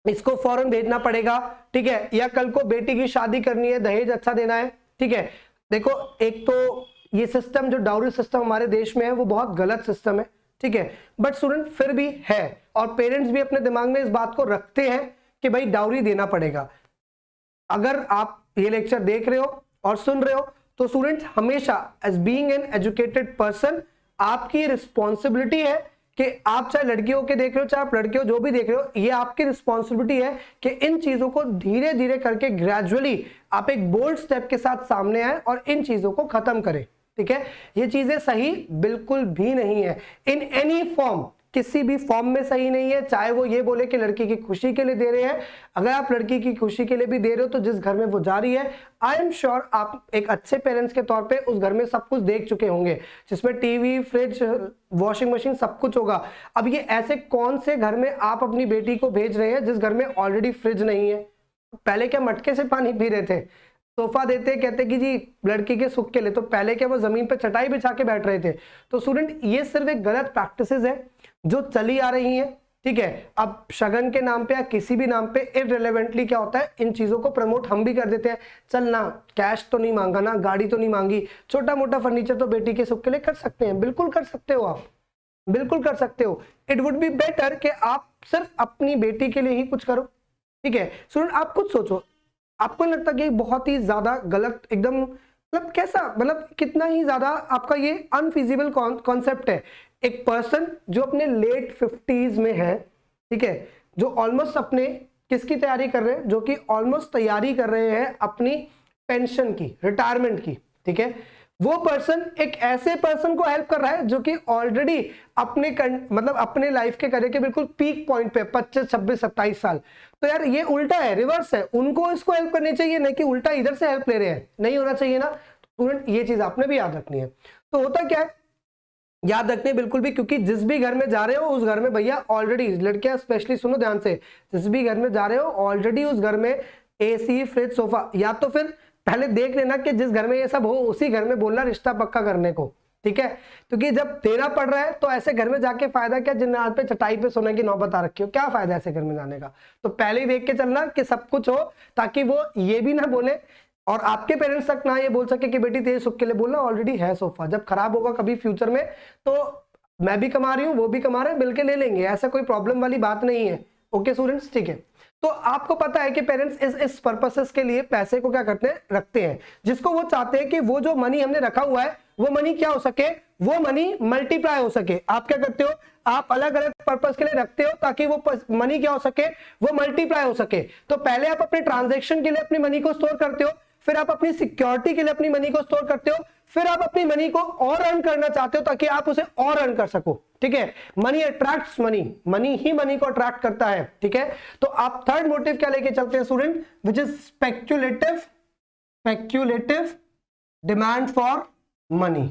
इसको फॉरेन भेजना पड़ेगा, ठीक है, या कल को बेटी की शादी करनी है, दहेज अच्छा देना है। ठीक है, देखो एक तो ये सिस्टम जो डाउरी सिस्टम हमारे देश में है वो बहुत गलत सिस्टम है। ठीक है, बट स्टूडेंट फिर भी है और पेरेंट्स भी अपने दिमाग में इस बात को रखते हैं कि भाई डाउरी देना पड़ेगा। अगर आप ये लेक्चर देख रहे हो और सुन रहे हो तो स्टूडेंट हमेशा as being an educated person आपकी रिस्पॉन्सिबिलिटी है कि आप चाहे लड़कियों के देख रहे हो चाहे आप लड़के हो, जो भी देख रहे हो, ये आपकी रिस्पॉन्सिबिलिटी है कि इन चीजों को धीरे धीरे करके ग्रेजुअली आप एक बोल्ड स्टेप के साथ सामने आए और इन चीजों को खत्म करें। ठीक है, ये चीजें सही बिल्कुल भी नहीं है इन एनी फॉर्म, किसी भी फॉर्म में सही नहीं है। चाहे वो ये बोले कि लड़की की खुशी के लिए दे रहे हैं, अगर आप लड़की की खुशी के लिए भी दे रहे हो तो जिस घर में वो जा रही है, आई एम श्योर आप एक अच्छे पेरेंट्स के तौर पे उस घर में सब कुछ देख चुके होंगे जिसमें टीवी, फ्रिज, वॉशिंग मशीन सब कुछ होगा। अब ये ऐसे कौन से घर में आप अपनी बेटी को भेज रहे हैं जिस घर में ऑलरेडी फ्रिज नहीं है? पहले क्या मटके से पानी पी रहे थे? सोफा देते कहते कि जी लड़की के सुख के लिए, तो पहले क्या वो जमीन पे चटाई बिछा के बैठ रहे थे? तो स्टूडेंट ये सिर्फ एक गलत प्रैक्टिसेस है जो चली आ रही हैं। ठीक है, अब शगन के नाम पे या किसी भी नाम पे इररिलेवेंटली क्या होता है, इन चीजों को प्रमोट हम भी कर देते हैं। चल ना, कैश तो नहीं मांगा ना, गाड़ी तो नहीं मांगी, छोटा मोटा फर्नीचर तो बेटी के सुख के लिए कर सकते हैं। बिल्कुल कर सकते हो, आप बिल्कुल कर सकते हो। इट वुड बी बेटर कि आप सिर्फ अपनी बेटी के लिए ही कुछ करो। ठीक है स्टूडेंट, आप कुछ सोचो, आपको लगता कि बहुत ही ज्यादा गलत, एकदम मतलब कैसा, मतलब कितना ही ज्यादा आपका ये अनफिजिबल कॉन्सेप्ट है। एक पर्सन जो अपने लेट 50s में है, ठीक है, जो ऑलमोस्ट अपने किसकी तैयारी कर रहे हैं, जो कि ऑलमोस्ट तैयारी कर रहे हैं अपनी पेंशन की, रिटायरमेंट की। ठीक है, वो पर्सन एक ऐसे पर्सन को हेल्प कर रहा है जो कि ऑलरेडी अपने मतलब अपने लाइफ के करियर के बिल्कुल पीक पॉइंट पे 25, 26, 27 साल। तो यार ये उल्टा है, रिवर्स है, उनको इसको हेल्प करनी चाहिए, नहीं कि उल्टा इधर से हेल्प ले रहे हैं, नहीं होना चाहिए ना। स्टूडेंट ये चीज आपने भी याद रखनी है। तो होता क्या है, याद रखने बिल्कुल भी, क्योंकि जिस भी घर में जा रहे हो उस घर में भैया ऑलरेडी, लड़कियां स्पेशली सुनो ध्यान से, जिस भी घर में जा रहे हो ऑलरेडी उस घर में एसी, फ्रिज, सोफा, या तो फिर पहले देख लेना कि जिस घर में ये सब हो उसी घर में बोलना रिश्ता पक्का करने को, ठीक है। क्योंकि जब देना पड़ रहा है तो ऐसे घर में जाके फायदा क्या, जिन रात पे चटाई पे सोने की नौबत आ रखी हो, क्या फायदा ऐसे घर में जाने का। तो पहले ही देख के चलना कि सब कुछ हो, ताकि वो ये भी ना बोले और आपके पेरेंट्स तक ना ये बोल सके कि बेटी तेरे सुख के लिए बोलना, ऑलरेडी है सोफा, जब खराब होगा कभी फ्यूचर में तो मैं भी कमा रही हूँ वो भी कमा रहे हैं, मिलकर ले लेंगे, ऐसा कोई प्रॉब्लम वाली बात नहीं है। ओके स्टूडेंट्स, ठीक है। तो आपको पता है कि पेरेंट्स इस पर्पसेस के लिए पैसे को क्या करते हैं, रखते हैं, जिसको वो चाहते हैं कि वो जो मनी हमने रखा हुआ है वो मनी क्या हो सके, वो मनी मल्टीप्लाई हो सके। आप क्या करते हो, आप अलग अलग पर्पस के लिए रखते हो ताकि वो मनी क्या हो सके, वो मल्टीप्लाई हो सके। तो पहले आप अपने ट्रांजैक्शन के लिए अपनी मनी को स्टोर करते हो, फिर आप अपनी सिक्योरिटी के लिए अपनी मनी को स्टोर करते हो, फिर आप अपनी मनी को और अर्न करना चाहते हो ताकि आप उसे और अर्न कर सको, ठीक है। मनी अट्रैक्ट्स मनी, मनी ही मनी को अट्रैक्ट करता है, ठीक है। तो आप थर्ड मोटिव क्या लेके चलते हैं student, which is speculative demand for money,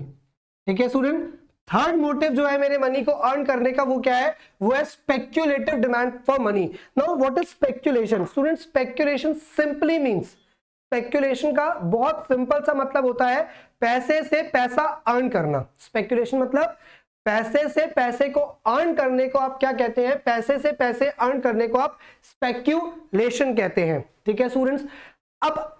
ठीक है स्टूडेंट। थर्ड मोटिव जो है मेरे मनी को अर्न करने का वो क्या है, वो है speculative demand for money. Now what is speculation student, speculation simply means, speculation का बहुत सिंपल सा मतलब होता है पैसे से पैसा अर्न करना। स्पेक्यूलेशन मतलब पैसे से पैसे को अर्न करने को आप क्या कहते हैं, पैसे से पैसे अर्न करने को आप स्पेक्यूलेशन कहते हैं, ठीक है स्टूडेंट्स। अब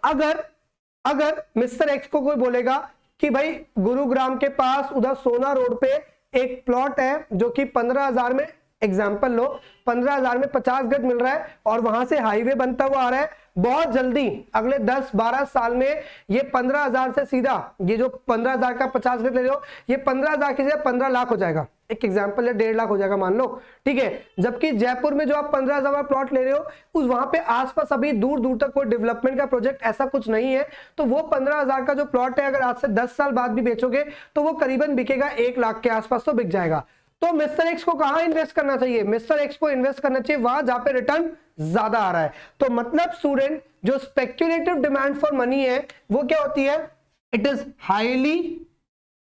अगर मिस्टर एक्स को कोई बोलेगा कि भाई गुरुग्राम के पास उधर सोना रोड पे एक प्लॉट है जो कि 15,000 में, एग्जाम्पल लो, 15,000 में 50 गज मिल रहा है और वहां से हाईवे बनता हुआ आ रहा है, बहुत जल्दी अगले 10-12 साल में ये 15,000 से सीधा, ये जो 15,000 का 50 गज ले रहे हो, ये 15,000 की जगह 15 लाख हो जाएगा, एक एग्जाम्पल है 1.5 लाख हो जाएगा मान लो, ठीक है। जबकि जयपुर में जो आप 15,000 का प्लॉट ले रहे हो उस वहां पे आसपास अभी दूर दूर तक कोई डेवलपमेंट का प्रोजेक्ट ऐसा कुछ नहीं है, तो वो 15,000 का जो प्लॉट है अगर आज से 10 साल बाद भी बेचोगे तो वो करीबन बिकेगा 1 लाख के आसपास तो बिक जाएगा। तो मिस्टर एक्स को कहां इन्वेस्ट करना चाहिए, मिस्टर एक्स को इन्वेस्ट करना चाहिए वहां जहां पे रिटर्न ज्यादा आ रहा है। तो मतलब स्टूडेंट जो स्पेक्यूलेटिव डिमांड फॉर मनी है वो क्या होती है, it is highly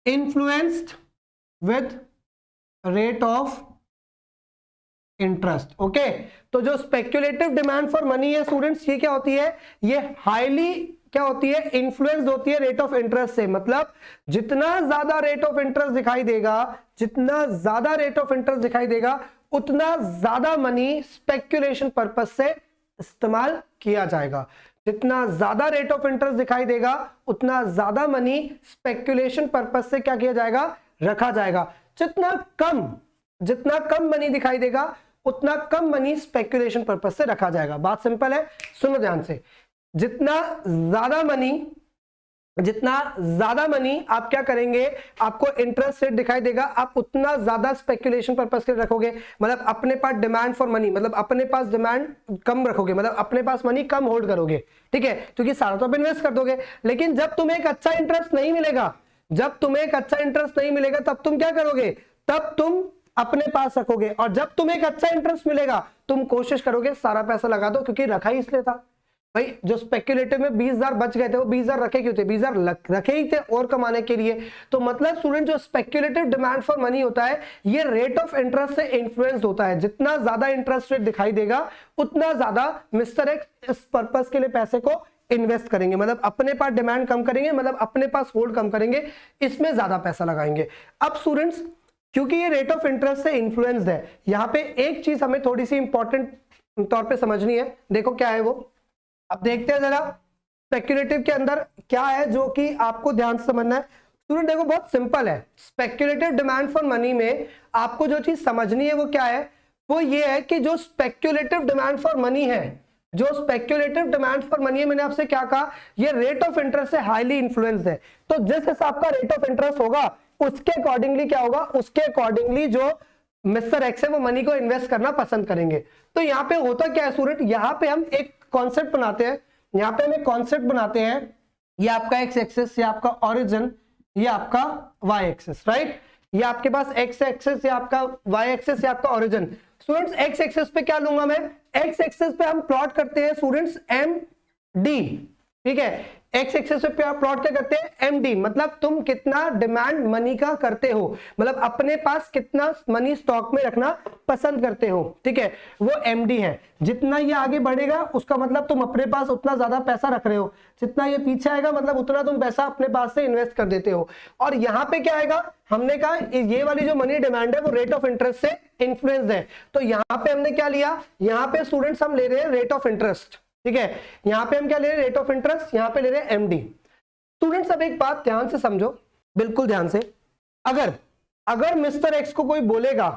influenced with rate of interest. Okay, तो जो स्पेक्यूलेटिव डिमांड फॉर मनी है स्टूडेंट्स, ये क्या होती है, ये हाईली क्या होती है, इन्फ्लुएंस होती है रेट ऑफ इंटरेस्ट से। मतलब जितना ज्यादा रेट ऑफ इंटरेस्ट दिखाई देगा, जितना ज्यादा रेट ऑफ इंटरेस्ट दिखाई देगा उतना ज्यादा मनी स्पेक्यूलेशन पर्पस से इस्तेमाल किया जाएगा। जितना ज्यादा रेट ऑफ इंटरेस्ट दिखाई देगा उतना ज्यादा मनी स्पेक्यूलेशन पर्पस से क्या किया जाएगा, रखा जाएगा। जितना कम मनी दिखाई देगा उतना कम मनी स्पेक्यूलेशन पर्पस से रखा जाएगा। बात सिंपल है, सुनो ध्यान से। जितना ज्यादा मनी आप क्या करेंगे, आपको इंटरेस्ट रेट दिखाई देगा, आप उतना ज्यादा स्पेक्यूलेशन पर्पस के रखोगे। मतलब अपने पास डिमांड फॉर मनी, मतलब अपने पास डिमांड कम रखोगे, मतलब अपने पास मनी कम होल्ड करोगे, ठीक है, क्योंकि सारा तो आप इन्वेस्ट कर दोगे। लेकिन जब तुम्हें एक अच्छा इंटरेस्ट नहीं मिलेगा, तब तुम क्या करोगे, तब तुम अपने पास रखोगे। और जब तुम्हें एक अच्छा इंटरेस्ट मिलेगा तुम कोशिश करोगे सारा पैसा लगा दो, क्योंकि रखा ही इसलिए था भाई। जो स्पेक्यूलेटिव में 20,000 बच गए थे वो 20,000 रखे क्यों थे, 20,000 रखे ही थे और कमाने के लिए। तो मतलब स्टूडेंट जो स्पेक्यूलेटिव डिमांड फॉर मनी होता है ये रेट ऑफ इंटरेस्ट से इन्फ्लुएंस होता है। जितना ज्यादा इंटरेस्ट रेट दिखाई देगा उतना ज्यादा मिस्टर एक्स इस पर्पस के लिए पैसे को इन्वेस्ट करेंगे, मतलब अपने पास डिमांड कम करेंगे, मतलब अपने पास होल्ड कम करेंगे, इसमें ज्यादा पैसा लगाएंगे। अब स्टूडेंट्स क्योंकि ये रेट ऑफ इंटरेस्ट से इन्फ्लुएंस्ड है, यहाँ पे एक चीज हमें थोड़ी सी इंपॉर्टेंट तौर पे समझनी है। देखो क्या है वो, अब देखते हैं जरा स्पेक्यूलेटिव के अंदर क्या है जो कि आपको ध्यान से समझना है। स्टूडेंट देखो बहुत सिंपल है, स्पेक्यूलेटिव डिमांड फॉर मनी में आपको जो चीज समझनी है वो क्या है, वो ये है कि जो स्पेक्यूलेटिव डिमांड फॉर मनी है, मैंने आपसे क्या कहा, ये रेट ऑफ इंटरेस्ट से हाईली इन्फ्लुएंस्ड है। तो जिस हिसाब का रेट ऑफ इंटरेस्ट होगा उसके अकॉर्डिंगली क्या होगा, उसके अकॉर्डिंगली जो मिस्टर एक्स है वो मनी को इन्वेस्ट करना पसंद करेंगे। तो यहाँ पे होता क्या है स्टूडेंट, यहाँ पे हम एक कॉन्सेप्ट बनाते हैं, ये आपका एक्स एक्सिस, ये आपका ओरिजिन, ये आपका वाई एक्सिस, राइट। ये आपके पास एक्स एक्सिस, ये आपका वाई एक्सिस, ये आपका ओरिजिन। स्टूडेंट्स एक्स एक्सिस पे क्या लूंगा मैं, एक्स एक्सिस पे हम प्लॉट करते हैं स्टूडेंट्स एम डी, ठीक है। एक्स एक्सिस पे प्लॉट क्या करते हैं, एमडी, मतलब तुम कितना डिमांड मनी का करते हो, मतलब अपने पास कितना मनी स्टॉक में रखना पसंद करते हो, ठीक है, वो एमडी है। जितना ये आगे बढ़ेगा उसका मतलब तुम अपने पास उतना ज्यादा पैसा रख रहे हो, जितना ये पीछे आएगा मतलब उतना तुम पैसा अपने पास से इन्वेस्ट कर देते हो। और यहाँ पे क्या आएगा, हमने कहा ये वाली जो मनी डिमांड है वो रेट ऑफ इंटरेस्ट से इन्फ्लुएंस है। तो यहाँ पे हमने क्या लिया, यहाँ पे स्टूडेंट्स हम ले रहे हैं रेट ऑफ इंटरेस्ट, ठीक है, यहाँ पे हम क्या ले रहे हैं, रेट ऑफ इंटरेस्ट, यहाँ पे ले रहे हैं एमडी। स्टूडेंट्स अब एक बात ध्यान से समझो, बिल्कुल ध्यान से, अगर मिस्टर एक्स को कोई बोलेगा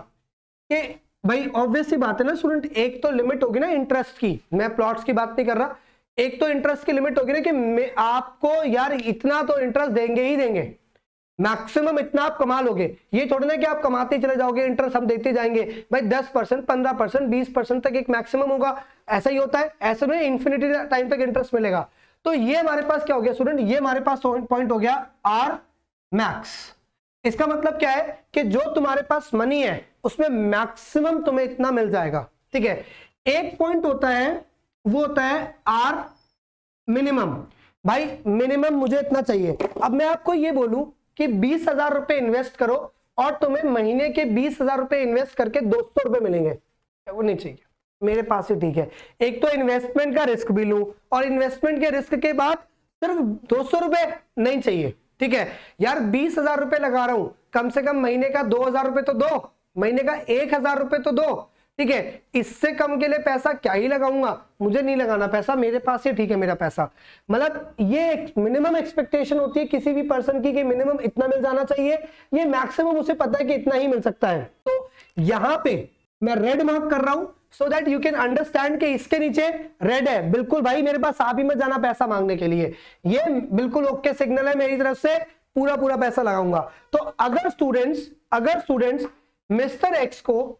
कि भाई ऑब्वियस सी बात है ना स्टूडेंट, एक तो लिमिट होगी ना इंटरेस्ट की, मैं प्लॉट्स की बात नहीं कर रहा, एक तो इंटरेस्ट की लिमिट होगी ना कि आपको यार इतना तो इंटरेस्ट देंगे ही देंगे, मैक्सिमम इतना आप कमा लोगे। ये थोड़ा ना कि आप कमाते चले जाओगे, इंटरेस्ट हम देते जाएंगे भाई 10%, 15%, 20% तक एक मैक्सिमम होगा, ऐसा ही होता है, ऐसे में इन्फिनिटी टाइम तक इंटरेस्ट मिलेगा। तो ये हमारे पास क्या हो गया स्टूडेंट, ये हमारे पास पॉइंट हो गया आर मैक्स। इसका मतलब क्या है कि जो तुम्हारे पास मनी है उसमें मैक्सिमम तुम्हें इतना मिल जाएगा, ठीक है। एक पॉइंट होता है वो होता है आर मिनिमम, भाई मिनिमम मुझे इतना चाहिए। अब मैं आपको ये बोलूं कि 20,000 रुपए इन्वेस्ट करो और तुम्हें महीने के 20,000 रुपए इन्वेस्ट करके 200 रुपए मिलेंगे, वो नहीं चाहिए, मेरे पास ही ठीक है। एक तो इन्वेस्टमेंट का रिस्क भी लूं और इन्वेस्टमेंट के रिस्क के बाद सिर्फ 200 रुपए नहीं चाहिए, ठीक है यार। 20,000 रुपए लगा रहा हूं, कम से कम महीने का 2,000 रुपए तो दो, महीने का 1,000 रुपए तो दो, ठीक है। इससे कम के लिए पैसा क्या ही लगाऊंगा, मुझे नहीं लगाना पैसा, मेरे पास ही ठीक है मेरा पैसा। मतलब ये मिनिमम एक्सपेक्टेशन होती है किसी भी पर्सन की कि मिनिमम इतना मिल जाना चाहिए, ये मैक्सिमम उसे पता है कि इतना ही मिल सकता है। तो यहां पे मैं रेड मार्क कर रहा हूं so that you can understand कि इसके नीचे रेड है, बिल्कुल भाई मेरे पास आप ही मत जाना पैसा मांगने के लिए, ये बिल्कुल ओके सिग्नल है मेरी तरफ से, पूरा पैसा लगाऊंगा। तो अगर स्टूडेंट्स मिस्टर एक्स को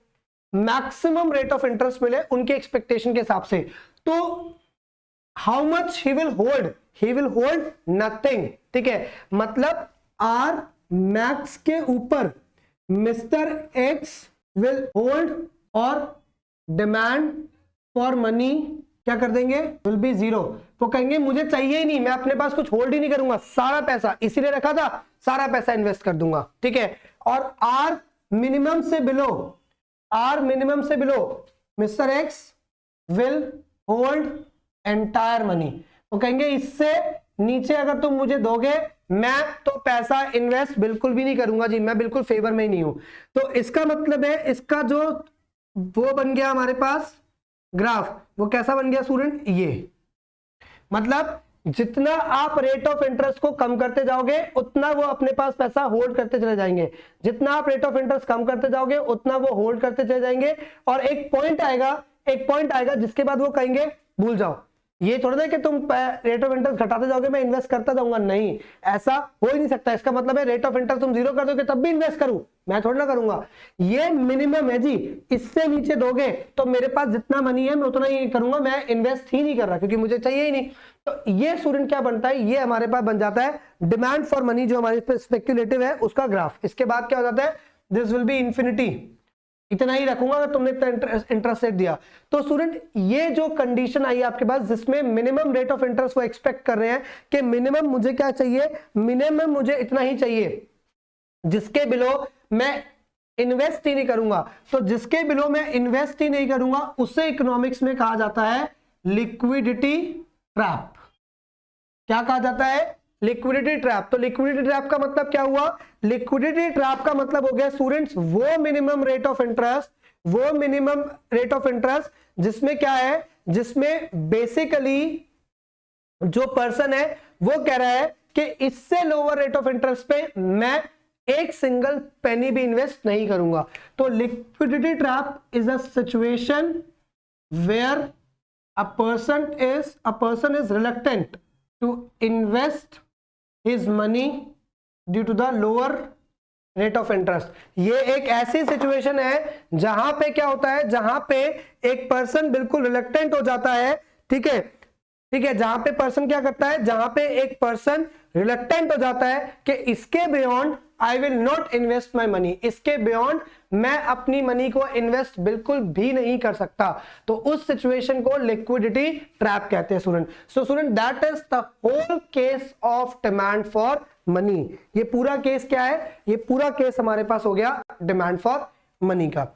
मैक्सिमम रेट ऑफ इंटरेस्ट मिले उनके एक्सपेक्टेशन के हिसाब से, तो how much he will hold nothing, ठीक है। मतलब आर मैक्स के ऊपर मिस्टर एक्स विल होल्ड और डिमांड फॉर मनी क्या कर देंगे, विल बी 0। वो कहेंगे मुझे चाहिए ही नहीं, मैं अपने पास कुछ होल्ड ही नहीं करूंगा, सारा पैसा इसीलिए रखा था, सारा पैसा इन्वेस्ट कर दूंगा, ठीक है। और आर मिनिमम से below mister x will hold entire money. वो कहेंगे इससे नीचे अगर तुम मुझे दोगे मैं तो पैसा इन्वेस्ट बिल्कुल भी नहीं करूंगा जी, मैं बिल्कुल फेवर में ही नहीं हूं। तो इसका मतलब है इसका जो वो बन गया हमारे पास ग्राफ, वो कैसा बन गया स्टूडेंट, ये मतलब जितना आप रेट ऑफ इंटरेस्ट को कम करते जाओगे उतना वो अपने पास पैसा होल्ड करते चले जाएंगे, जितना आप रेट ऑफ इंटरेस्ट कम करते जाओगे उतना वो होल्ड करते चले जाएंगे। और एक पॉइंट आएगा जिसके बाद वो कहेंगे भूल जाओ, ये थोड़ा ना कि तुम रेट ऑफ इंटरेस्ट घटाते जाओगे मैं इन्वेस्ट करता जाऊंगा, नहीं, ऐसा हो ही नहीं सकता। इसका मतलब है रेट ऑफ इंटरेस्ट तुम 0 कर दोगे तब भी इन्वेस्ट करूं, मैं थोड़ा ना करूंगा, ये मिनिमम है जी, इससे नीचे दोगे तो मेरे पास जितना मनी है मैं उतना ही करूंगा, मैं इन्वेस्ट ही नहीं कर रहा क्योंकि मुझे चाहिए ही नहीं। तो ये स्टूडेंट क्या बनता है, ये हमारे पास बन जाता है डिमांड फॉर मनी, जो हमारे स्पेक्युलेटिव है उसका ग्राफ। इसके बाद क्या हो जाता है, दिस विल बी इंफिनिटी, इतना ही रखूंगा अगर तुमने इंटरेस्ट रेट दिया। तो स्टूडेंट ये जो कंडीशन आई आपके पास जिसमें मिनिमम रेट ऑफ इंटरेस्ट वो एक्सपेक्ट कर रहे हैं कि मिनिमम मुझे क्या चाहिए, मिनिमम मुझे इतना ही चाहिए, जिसके बिलो मैं इन्वेस्ट ही नहीं करूंगा। तो जिसके बिलो मैं इन्वेस्ट ही नहीं करूंगा उसे इकोनॉमिक्स में कहा जाता है लिक्विडिटी ट्रैप। क्या कहा जाता है, लिक्विडिटी ट्रैप। तो लिक्विडिटी ट्रैप का मतलब क्या हुआ, लिक्विडिटी ट्रैप का मतलब हो गया स्टूडेंट्स वो मिनिमम रेट ऑफ इंटरेस्ट जिसमें क्या है, जिसमें बेसिकली जो पर्सन है वो कह रहा है कि इससे लोअर रेट ऑफ इंटरेस्ट पे मैं एक सिंगल पेनी भी इन्वेस्ट नहीं करूंगा। तो liquidity trap is a situation where a person is reluctant to invest his money due to the lower rate of interest। ये एक ऐसी सिचुएशन है जहां पे क्या होता है, जहां पे एक पर्सन बिल्कुल रिलक्टेंट हो जाता है, ठीक है, ठीक है, जहां पे पर्सन क्या करता है, जहां पे एक पर्सन रिलक्टेंट हो जाता है कि इसके beyond I will not invest my money, इसके बियॉन्ड मैं अपनी मनी को इन्वेस्ट बिल्कुल भी नहीं कर सकता, तो उस सिचुएशन को लिक्विडिटी ट्रैप कहते हैं student. So student that is the whole case of demand for money. ये पूरा केस क्या है, ये पूरा केस हमारे पास हो गया डिमांड फॉर मनी का।